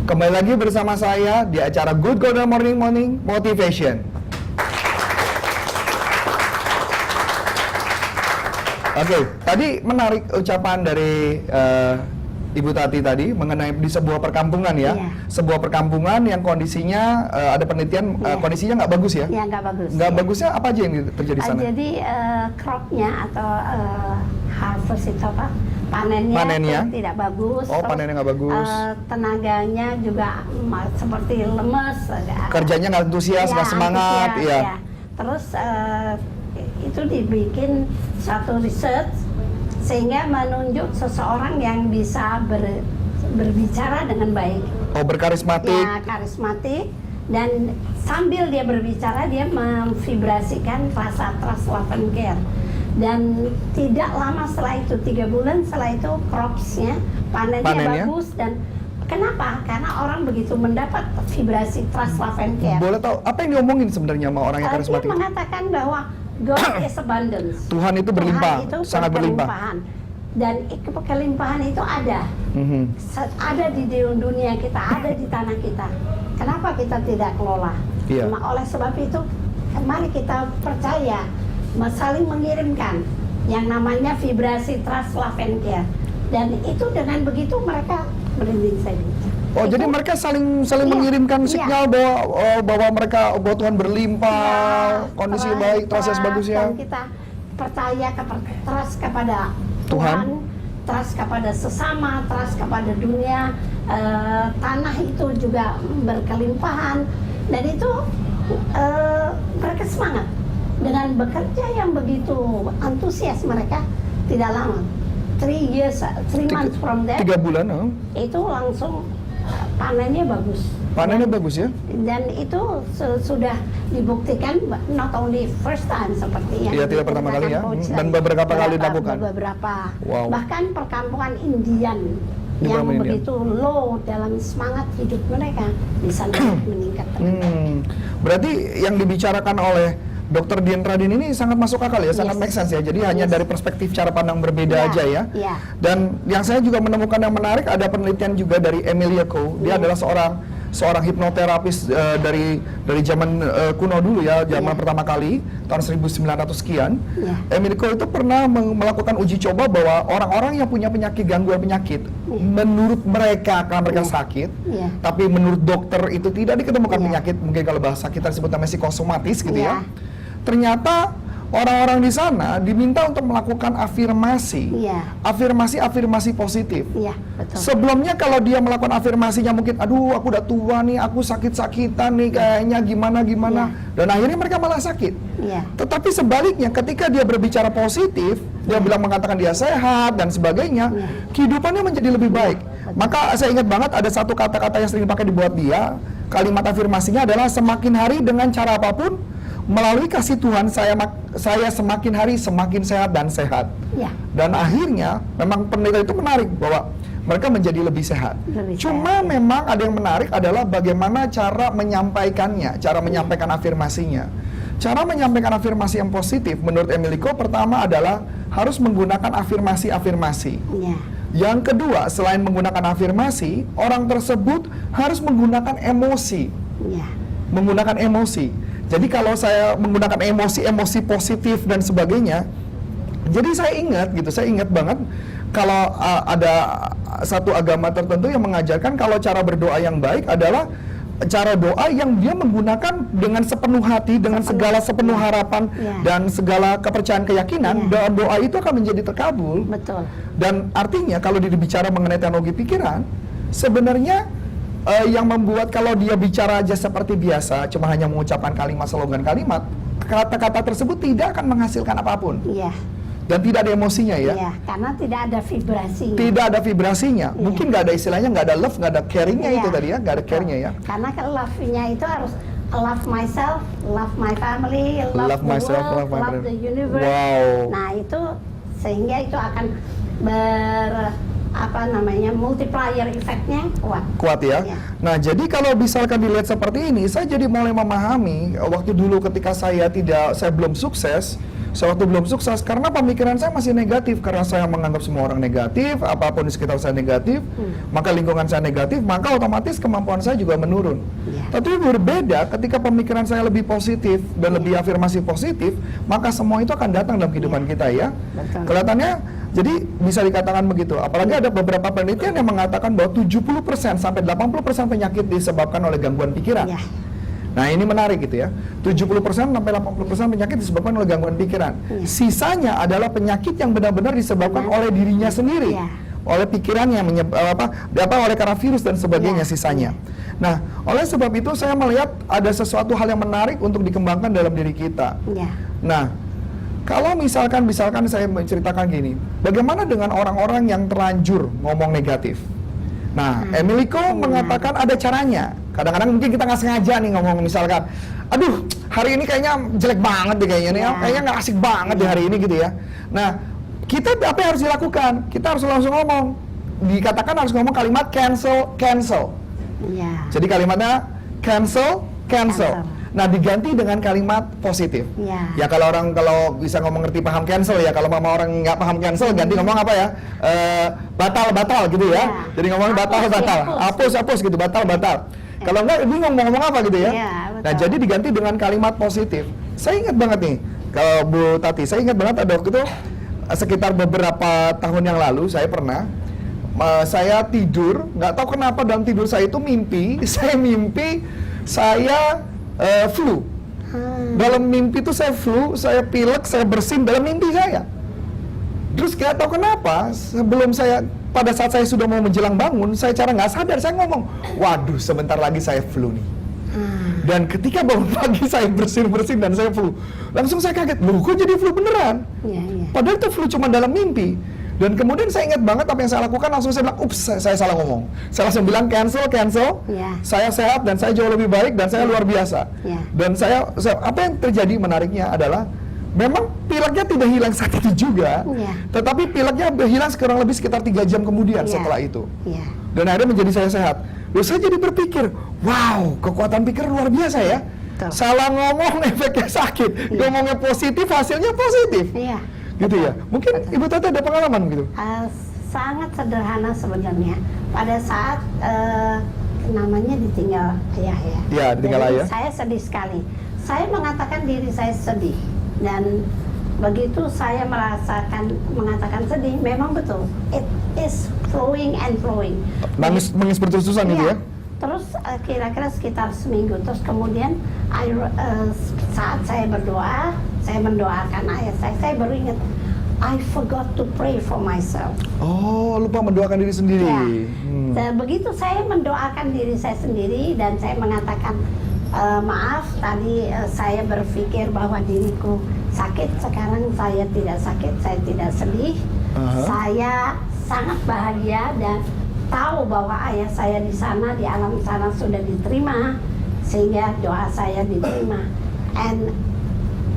Kembali lagi bersama saya di acara Good Golden Morning Motivation. Oke, tadi menarik ucapan dari Ibu Tati tadi mengenai di sebuah perkampungan ya. Iya. Sebuah perkampungan yang kondisinya ada penelitian kondisinya nggak bagus ya? Ya, nggak bagus. Nggak ya. bagusnya apa aja yang terjadi di sana? Jadi cropnya atau harvest itu apa? Panennya itu tidak bagus. Oh, panennya nggak bagus. Tenaganya juga seperti lemes. Kerjanya nggak antusias, nggak semangat, antusias, iya. ya. Terus itu dibikin satu research sehingga menunjuk seseorang yang bisa berbicara dengan baik. Oh, berkarismatik. Ya, karismatik. Dan sambil dia berbicara, dia memvibrasikan rasa trust, love, and care. Dan tidak lama setelah itu, 3 bulan setelah itu, cropsnya, panennya bagus. Dan kenapa? Karena orang begitu mendapat vibrasi trust, love, and care. Boleh tahu apa yang diomongin sebenarnya sama orang yang karismatik? Dia mengatakan bahwa God is abundance. Tuhan itu berlimpah, Tuhan itu sangat berlimpah. berkelimpahan. Dan kelimpahan itu ada. Ada di dunia kita, ada di tanah kita. Kenapa kita tidak kelola? Iya. Oleh sebab itu, mari kita percaya, saling mengirimkan yang namanya vibrasi trust, love, and care. Dan itu dengan begitu mereka merinding saya. Oh, jadi mereka saling mengirimkan sinyal bahwa mereka Tuhan berlimpah, kondisi baik, trust bagus ya. Dan kita percaya trust kepada Tuhan, trust kepada sesama, trust kepada dunia, tanah itu juga berkelimpahan, dan itu mereka semangat dengan bekerja yang begitu antusias. Mereka tidak lama, 3 months from there, 3 bulan, itu langsung panennya bagus. Panennya bagus ya? Dan itu sudah dibuktikan not only first time seperti yang Iya, tidak pertama kali ya, dan beberapa kali dilakukan. Wow. Bahkan perkampungan Indian yang begitu low dalam semangat hidup mereka bisa meningkat. Berarti yang dibicarakan oleh Dr. Dian Radin ini sangat masuk akal ya, sangat make sense ya. Jadi hanya dari perspektif cara pandang berbeda aja ya. Dan yang saya juga menemukan yang menarik, ada penelitian juga dari Emilia Coe. Dia adalah seorang hipnoterapis dari zaman kuno dulu ya, zaman pertama kali tahun 1900 sekian. Emilia Coe itu pernah melakukan uji coba bahwa orang-orang yang punya gangguan penyakit, menurut mereka karena mereka sakit, tapi menurut dokter itu tidak diketemukan penyakit, mungkin kalau bahasa kita disebut namanya psikosomatis gitu ya. Ternyata orang-orang di sana diminta untuk melakukan afirmasi, afirmasi positif. Betul. Sebelumnya kalau dia melakukan afirmasinya mungkin, aduh aku udah tua nih, aku sakit-sakitan nih kayaknya gimana, dan akhirnya mereka malah sakit. Tetapi sebaliknya ketika dia berbicara positif, dia bilang mengatakan dia sehat dan sebagainya, kehidupannya menjadi lebih baik. Maka saya ingat banget ada satu kata-kata yang sering dipakai dibuat dia, kalimat afirmasinya adalah semakin hari dengan cara apapun, melalui kasih Tuhan saya semakin hari semakin sehat dan sehat. Dan akhirnya memang penelitian itu menarik bahwa mereka menjadi lebih sehat. Cuma memang ada yang menarik adalah bagaimana cara menyampaikannya, cara menyampaikan afirmasinya. Cara menyampaikan afirmasi yang positif menurut Emilia Coe pertama adalah harus menggunakan afirmasi. Yang kedua, selain menggunakan afirmasi, orang tersebut harus menggunakan emosi. Menggunakan emosi. Jadi kalau saya menggunakan emosi positif dan sebagainya, jadi saya ingat banget kalau ada satu agama tertentu yang mengajarkan kalau cara berdoa yang baik adalah cara doa yang dia menggunakan dengan sepenuh hati, dengan sepenuh harapan dan segala kepercayaan keyakinan, doa itu akan menjadi terkabul. Betul. Dan artinya kalau dibicara mengenai teknologi pikiran, sebenarnya yang membuat kalau dia bicara aja seperti biasa, cuma hanya mengucapkan kalimat, slogan kalimat, kata-kata tersebut tidak akan menghasilkan apapun. Dan tidak ada emosinya ya. Karena tidak ada vibrasinya. Tidak ada vibrasinya. Mungkin nggak ada istilahnya, nggak ada love, nggak ada caringnya itu tadi ya, nggak ada caringnya ya. Karena love-nya itu harus love myself, love my family, love the myself, world, love the universe. Wow. Nah itu sehingga itu akan multiplier efeknya kuat ya. Nah jadi kalau misalkan dilihat seperti ini, saya jadi mulai memahami waktu dulu ketika saya belum sukses, saya waktu belum sukses karena pemikiran saya masih negatif, karena saya menganggap semua orang negatif, apapun di sekitar saya negatif, maka lingkungan saya negatif, maka otomatis kemampuan saya juga menurun. Tapi berbeda ketika pemikiran saya lebih positif dan lebih afirmasi positif, maka semua itu akan datang dalam kehidupan kita ya. Betul. Kelihatannya jadi bisa dikatakan begitu. Apalagi ada beberapa penelitian yang mengatakan bahwa 70% sampai 80% penyakit disebabkan oleh gangguan pikiran. Nah, ini menarik gitu ya. 70% sampai 80% penyakit disebabkan oleh gangguan pikiran. Sisanya adalah penyakit yang benar-benar disebabkan oleh dirinya sendiri. Oleh pikirannya, oleh karena virus dan sebagainya sisanya. Nah, oleh sebab itu saya melihat ada sesuatu hal yang menarik untuk dikembangkan dalam diri kita. Nah, kalau misalkan saya menceritakan gini, bagaimana dengan orang-orang yang terlanjur ngomong negatif? Nah, Emilico mengatakan ada caranya. Kadang-kadang mungkin kita nggak sengaja nih ngomong, misalkan, aduh, hari ini kayaknya jelek banget deh kayaknya nih, kayaknya nggak asik banget di hari ini gitu ya. Nah, kita apa yang harus dilakukan? Kita harus langsung ngomong. Dikatakan harus ngomong kalimat cancel. Jadi kalimatnya cancel. Nah, diganti dengan kalimat positif. Ya kalau bisa ngomong ngerti paham cancel ya. Kalau mama orang nggak paham cancel, ganti ngomong apa ya? Batal gitu ya. Jadi ngomong batal. Hapus gitu, batal. Kalau nggak bingung mau ngomong apa gitu ya. Nah, jadi diganti dengan kalimat positif. Saya ingat banget nih, kalau Bu Tati, saya ingat banget ada waktu itu sekitar beberapa tahun yang lalu saya pernah saya tidur, nggak tahu kenapa dalam tidur saya itu mimpi saya flu. Dalam mimpi itu saya flu, saya pilek, saya bersin dalam mimpi saya. Terus nggak tahu kenapa, pada saat saya sudah mau menjelang bangun, saya cara nggak sadar saya ngomong, waduh sebentar lagi saya flu nih. Dan ketika bangun pagi saya bersin dan saya flu, langsung saya kaget, loh kok jadi flu beneran? Padahal itu flu cuma dalam mimpi. Dan kemudian saya ingat banget apa yang saya lakukan, langsung saya bilang, ups, saya salah ngomong. Saya langsung bilang cancel. Saya sehat dan saya jauh lebih baik dan saya luar biasa. Dan saya apa yang terjadi menariknya adalah, memang pileknya tidak hilang saat itu juga, tetapi pileknya hilang kurang lebih sekitar 3 jam kemudian setelah itu. Dan akhirnya menjadi saya sehat. Lalu saya jadi berpikir, wow, kekuatan pikir luar biasa ya. Salah ngomong efeknya sakit, ngomongnya positif hasilnya positif. Gitu ya. Mungkin Ibu Tati ada pengalaman gitu? Sangat sederhana sebenarnya. Pada saat namanya ditinggal ayah ya. Iya, ditinggal ayah. Saya sedih sekali. Saya mengatakan diri saya sedih. Dan begitu saya mengatakan sedih, memang betul. It is flowing. Nangis berterus-terusan gitu ya? Terus kira-kira sekitar seminggu. Terus kemudian saat saya berdoa, saya mendoakan ayah saya baru ingat, I forgot to pray for myself. Oh, lupa mendoakan diri sendiri. Dan begitu saya mendoakan diri saya sendiri dan saya mengatakan, maaf tadi saya berpikir bahwa diriku sakit, sekarang saya tidak sakit, saya tidak sedih. Saya sangat bahagia dan tahu bahwa ayah saya di sana, di alam sana sudah diterima, sehingga doa saya diterima.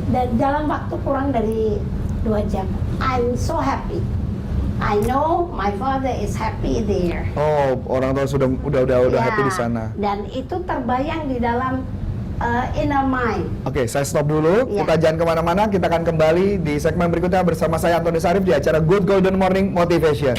Dan dalam waktu kurang dari 2 jam, I'm so happy. I know my father is happy there. Oh, orang tua sudah happy di sana. Dan itu terbayang di dalam inner mind. Oke, saya stop dulu. Kita jangan kemana-mana. Kita akan kembali di segmen berikutnya bersama saya Antoni Sarif di acara Good Golden Morning Motivation.